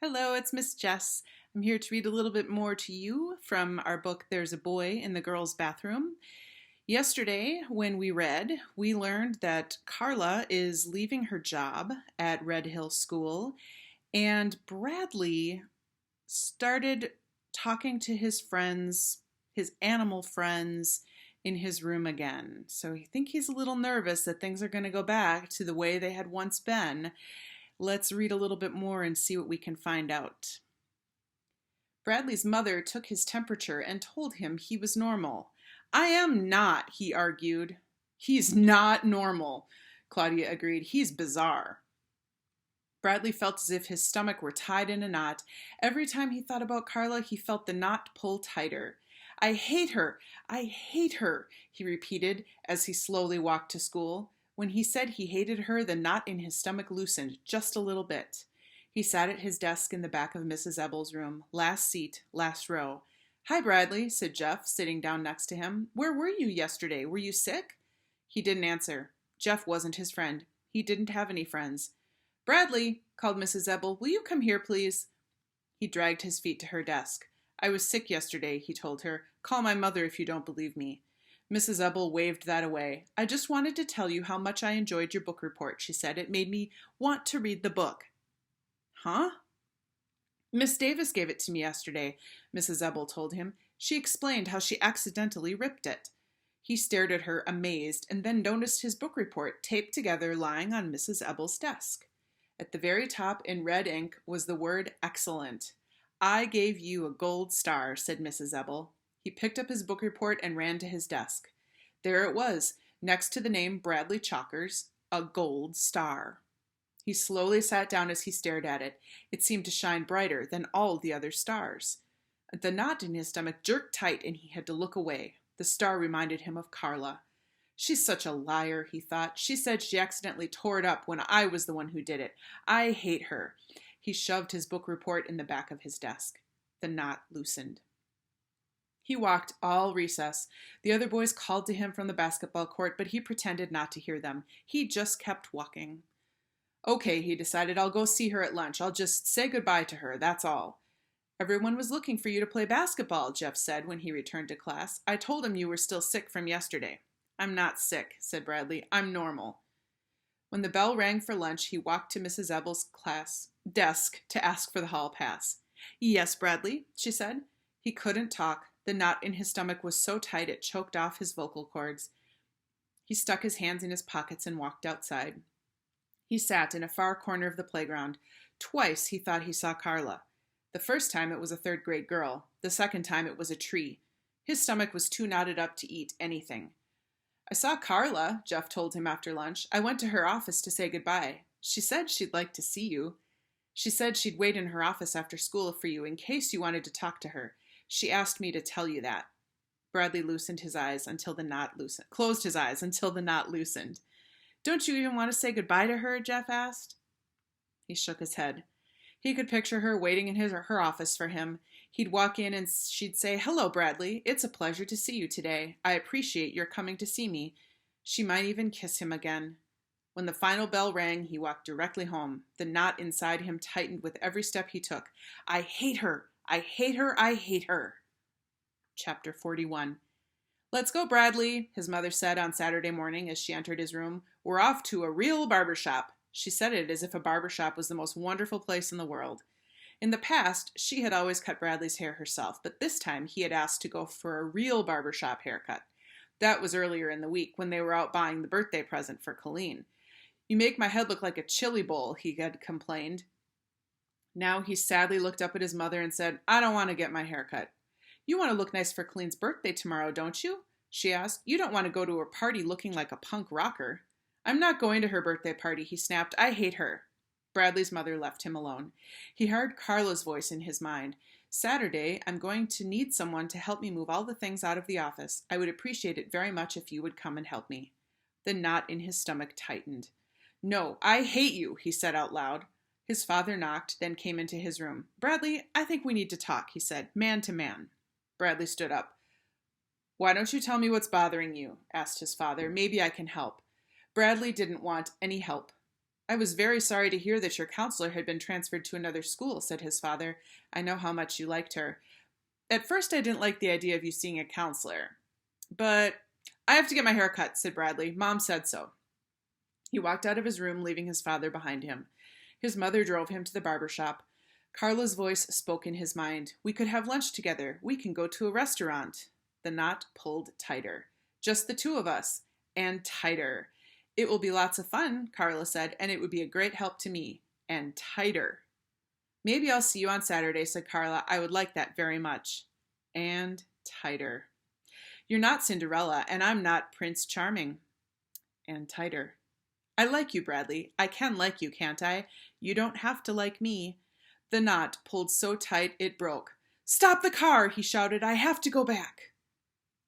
Hello, it's Miss Jess. I'm here to read a little bit more to you from our book, There's a Boy in the Girls' Bathroom. Yesterday, when we read, we learned that Carla is leaving her job at Red Hill School, and Bradley started talking to his friends, his animal friends, in his room again. So I think he's a little nervous that things are going to go back to the way they had once been. Let's read a little bit more and see what we can find out. Bradley's mother took his temperature and told him he was normal. I am not, he argued. He's not normal, Claudia agreed. He's bizarre. Bradley felt as if his stomach were tied in a knot. Every time he thought about Carla, he felt the knot pull tighter. I hate her. I hate her, he repeated as he slowly walked to school. When he said he hated her, the knot in his stomach loosened just a little bit. He sat at his desk in the back of Mrs. Ebble's room. Last seat, last row. Hi, Bradley, said Jeff, sitting down next to him. Where were you yesterday? Were you sick? He didn't answer. Jeff wasn't his friend. He didn't have any friends. Bradley, called Mrs. Ebble, will you come here, please? He dragged his feet to her desk. I was sick yesterday, he told her. Call my mother if you don't believe me. Mrs. Ebble waved that away. I just wanted to tell you how much I enjoyed your book report, she said. It made me want to read the book. Huh? Miss Davis gave it to me yesterday, Mrs. Ebble told him. She explained how she accidentally ripped it. He stared at her, amazed, and then noticed his book report taped together lying on Mrs. Ebble's desk. At the very top, in red ink, was the word excellent. I gave you a gold star, said Mrs. Ebble. He picked up his book report and ran to his desk. There it was, next to the name Bradley Chalkers, a gold star. He slowly sat down as he stared at it. It seemed to shine brighter than all the other stars. The knot in his stomach jerked tight and he had to look away. The star reminded him of Carla. She's such a liar, he thought. She said she accidentally tore it up when I was the one who did it. I hate her. He shoved his book report in the back of his desk. The knot loosened. He walked all recess. The other boys called to him from the basketball court, but he pretended not to hear them. He just kept walking. Okay, he decided, I'll go see her at lunch. I'll just say goodbye to her, that's all. Everyone was looking for you to play basketball, Jeff said when he returned to class. I told him you were still sick from yesterday. I'm not sick, said Bradley. I'm normal. When the bell rang for lunch, he walked to Mrs. Ebble's class desk to ask for the hall pass. Yes, Bradley, she said. He couldn't talk. The knot in his stomach was so tight it choked off his vocal cords. He stuck his hands in his pockets and walked outside. He sat in a far corner of the playground. Twice he thought he saw Carla. The first time it was a third-grade girl. The second time it was a tree. His stomach was too knotted up to eat anything. I saw Carla, Jeff told him after lunch. I went to her office to say goodbye. She said she'd like to see you. She said she'd wait in her office after school for you in case you wanted to talk to her. She asked me to tell you that. Bradley loosened his eyes until the knot loosened. Closed his eyes until the knot loosened. Don't you even want to say goodbye to her? Jeff asked. He shook his head. He could picture her waiting in her office for him. He'd walk in and she'd say, Hello, Bradley. It's a pleasure to see you today. I appreciate your coming to see me. She might even kiss him again. When the final bell rang, he walked directly home. The knot inside him tightened with every step he took. I hate her. I hate her. I hate her. Chapter 41. Let's go, Bradley, his mother said on Saturday morning as she entered his room. We're off to a real barbershop. She said it as if a barbershop was the most wonderful place in the world. In the past, she had always cut Bradley's hair herself, but this time he had asked to go for a real barbershop haircut. That was earlier in the week when they were out buying the birthday present for Colleen. You make my head look like a chili bowl, he had complained. Now he sadly looked up at his mother and said, I don't want to get my hair cut. You want to look nice for Colleen's birthday tomorrow, don't you? She asked. You don't want to go to her party looking like a punk rocker. I'm not going to her birthday party, he snapped. I hate her. Bradley's mother left him alone. He heard Carla's voice in his mind. Saturday, I'm going to need someone to help me move all the things out of the office. I would appreciate it very much if you would come and help me. The knot in his stomach tightened. No, I hate you, he said out loud. His father knocked, then came into his room. Bradley, I think we need to talk, he said, man to man. Bradley stood up. Why don't you tell me what's bothering you? Asked his father. Maybe I can help. Bradley didn't want any help. I was very sorry to hear that your counselor had been transferred to another school, said his father. I know how much you liked her. At first, I didn't like the idea of you seeing a counselor. But I have to get my hair cut, said Bradley. Mom said so. He walked out of his room, leaving his father behind him. His mother drove him to the barber shop. Carla's voice spoke in his mind. We could have lunch together. We can go to a restaurant. The knot pulled tighter. Just the two of us. And tighter. It will be lots of fun, Carla said, and it would be a great help to me. And tighter. Maybe I'll see you on Saturday, said Carla. I would like that very much. And tighter. You're not Cinderella, and I'm not Prince Charming. And tighter. I like you, Bradley. I can like you, can't I? You don't have to like me. The knot pulled so tight it broke. Stop the car, he shouted. I have to go back.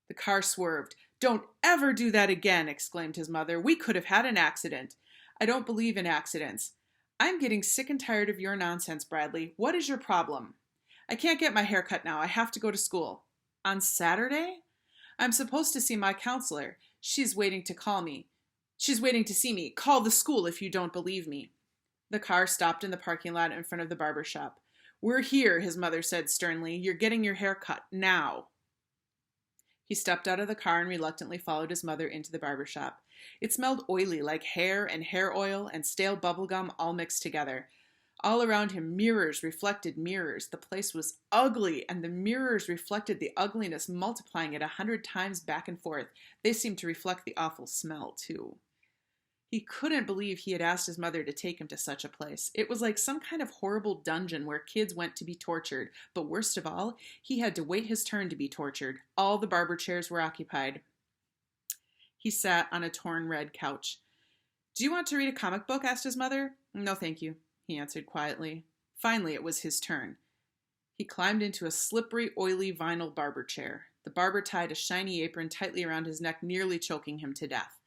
The car swerved. Don't ever do that again, exclaimed his mother. We could have had an accident. I don't believe in accidents. I'm getting sick and tired of your nonsense, Bradley. What is your problem? I can't get my hair cut now. I have to go to school. On Saturday? I'm supposed to see my counselor. She's waiting to call me. She's waiting to see me. Call the school if you don't believe me. The car stopped in the parking lot in front of the barber shop. We're here, his mother said sternly. You're getting your hair cut now. He stepped out of the car and reluctantly followed his mother into the barber shop. It smelled oily, like hair and hair oil and stale bubblegum all mixed together. All around him, mirrors reflected mirrors. The place was ugly, and the mirrors reflected the ugliness, multiplying it 100 times back and forth. They seemed to reflect the awful smell, too. He couldn't believe he had asked his mother to take him to such a place. It was like some kind of horrible dungeon where kids went to be tortured. But worst of all, he had to wait his turn to be tortured. All the barber chairs were occupied. He sat on a torn red couch. Do you want to read a comic book? Asked his mother. No, thank you, he answered quietly. Finally, it was his turn. He climbed into a slippery, oily vinyl barber chair. The barber tied a shiny apron tightly around his neck, nearly choking him to death.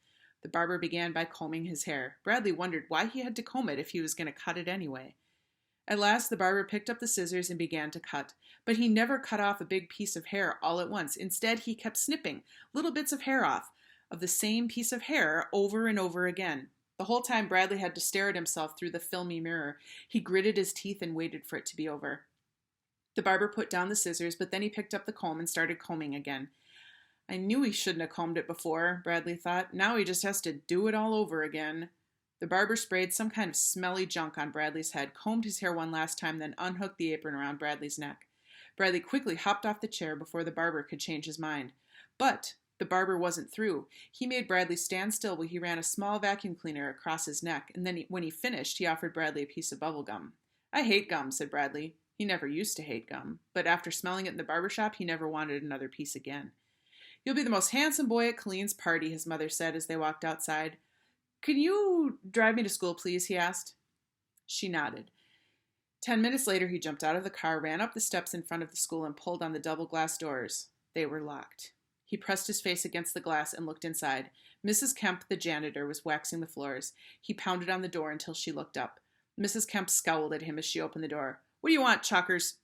The barber began by combing his hair. Bradley wondered why he had to comb it if he was going to cut it anyway. At last, the barber picked up the scissors and began to cut. But he never cut off a big piece of hair all at once. Instead, he kept snipping little bits of hair off of the same piece of hair over and over again. The whole time, Bradley had to stare at himself through the filmy mirror. He gritted his teeth and waited for it to be over. The barber put down the scissors, but then he picked up the comb and started combing again. I knew he shouldn't have combed it before, Bradley thought. Now he just has to do it all over again. The barber sprayed some kind of smelly junk on Bradley's head, combed his hair one last time, then unhooked the apron around Bradley's neck. Bradley quickly hopped off the chair before the barber could change his mind. But the barber wasn't through. He made Bradley stand still while he ran a small vacuum cleaner across his neck, and then when he finished, he offered Bradley a piece of bubble gum. I hate gum, said Bradley. He never used to hate gum, but after smelling it in the barber shop, he never wanted another piece again. You'll be the most handsome boy at Colleen's party, his mother said as they walked outside. Can you drive me to school, please? He asked. She nodded. 10 minutes later, he jumped out of the car, ran up the steps in front of the school, and pulled on the double glass doors. They were locked. He pressed his face against the glass and looked inside. Mrs. Kemp, the janitor, was waxing the floors. He pounded on the door until she looked up. Mrs. Kemp scowled at him as she opened the door. What do you want, Chuckers?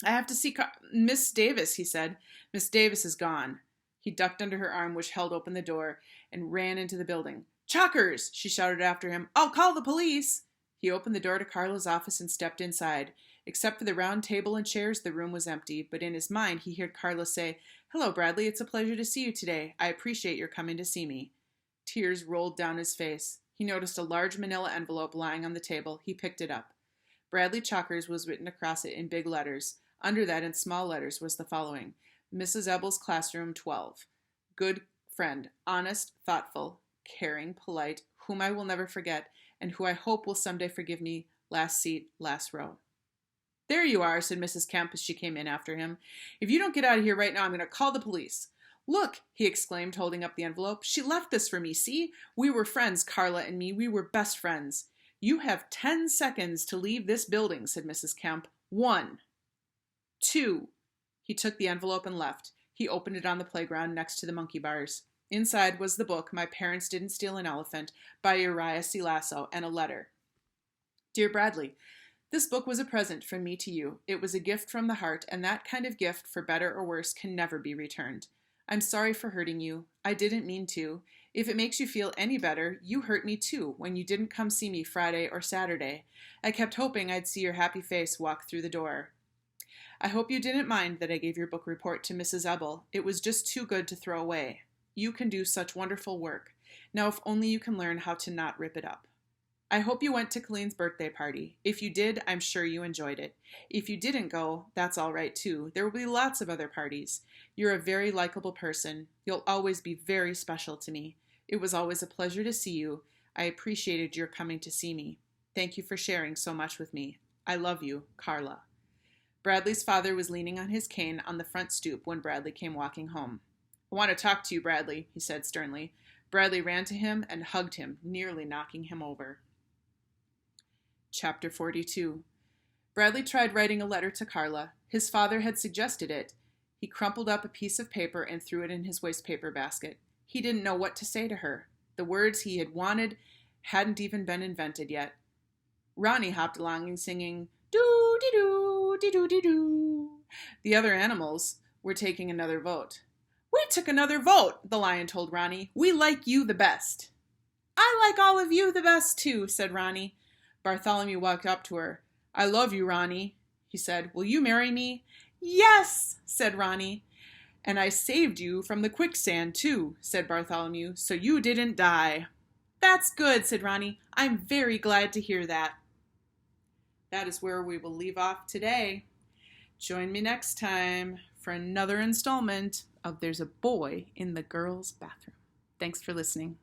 I have to see Miss Davis, he said. Miss Davis is gone. He ducked under her arm, which held open the door, and ran into the building. Chuckers! She shouted after him. I'll call the police! He opened the door to Carla's office and stepped inside. Except for the round table and chairs, the room was empty, but in his mind he heard Carla say, Hello, Bradley, it's a pleasure to see you today. I appreciate your coming to see me. Tears rolled down his face. He noticed a large manila envelope lying on the table. He picked it up. Bradley Chuckers was written across it in big letters. Under that, in small letters, was the following. Mrs. Ebble's classroom 12. Good friend, honest, thoughtful, caring, polite, whom I will never forget, and who I hope will someday forgive me. Last seat, last row. There you are, said Mrs. Kemp as she came in after him. If you don't get out of here right now, I'm going to call the police. Look, he exclaimed, holding up the envelope. She left this for me, see? We were friends, Carla and me. We were best friends. You have 10 seconds to leave this building, said Mrs. Kemp. 1, 2. He took the envelope and left. He opened it on the playground next to the monkey bars. Inside was the book, My Parents Didn't Steal an Elephant, by Uriah C. Lasso, and a letter. Dear Bradley, this book was a present from me to you. It was a gift from the heart, and that kind of gift, for better or worse, can never be returned. I'm sorry for hurting you. I didn't mean to. If it makes you feel any better, you hurt me too when you didn't come see me Friday or Saturday. I kept hoping I'd see your happy face walk through the door. I hope you didn't mind that I gave your book report to Mrs. Ebel. It was just too good to throw away. You can do such wonderful work. Now if only you can learn how to not rip it up. I hope you went to Colleen's birthday party. If you did, I'm sure you enjoyed it. If you didn't go, that's all right too. There will be lots of other parties. You're a very likable person. You'll always be very special to me. It was always a pleasure to see you. I appreciated your coming to see me. Thank you for sharing so much with me. I love you, Carla. Bradley's father was leaning on his cane on the front stoop when Bradley came walking home. I want to talk to you, Bradley, he said sternly. Bradley ran to him and hugged him, nearly knocking him over. Chapter 42. Bradley tried writing a letter to Carla. His father had suggested it. He crumpled up a piece of paper and threw it in his wastepaper basket. He didn't know what to say to her. The words he had wanted hadn't even been invented yet. Ronnie hopped along singing, doo-dee-doo, dee-doo-dee-doo. The other animals were taking another vote. We took another vote, the lion told Ronnie. We like you the best. I like all of you the best, too, said Ronnie. Bartholomew walked up to her. I love you, Ronnie, he said. Will you marry me? Yes, said Ronnie. And I saved you from the quicksand, too, said Bartholomew, so you didn't die. That's good, said Ronnie. I'm very glad to hear that. That is where we will leave off today. Join me next time for another installment of There's a Boy in the Girls' Bathroom. Thanks for listening.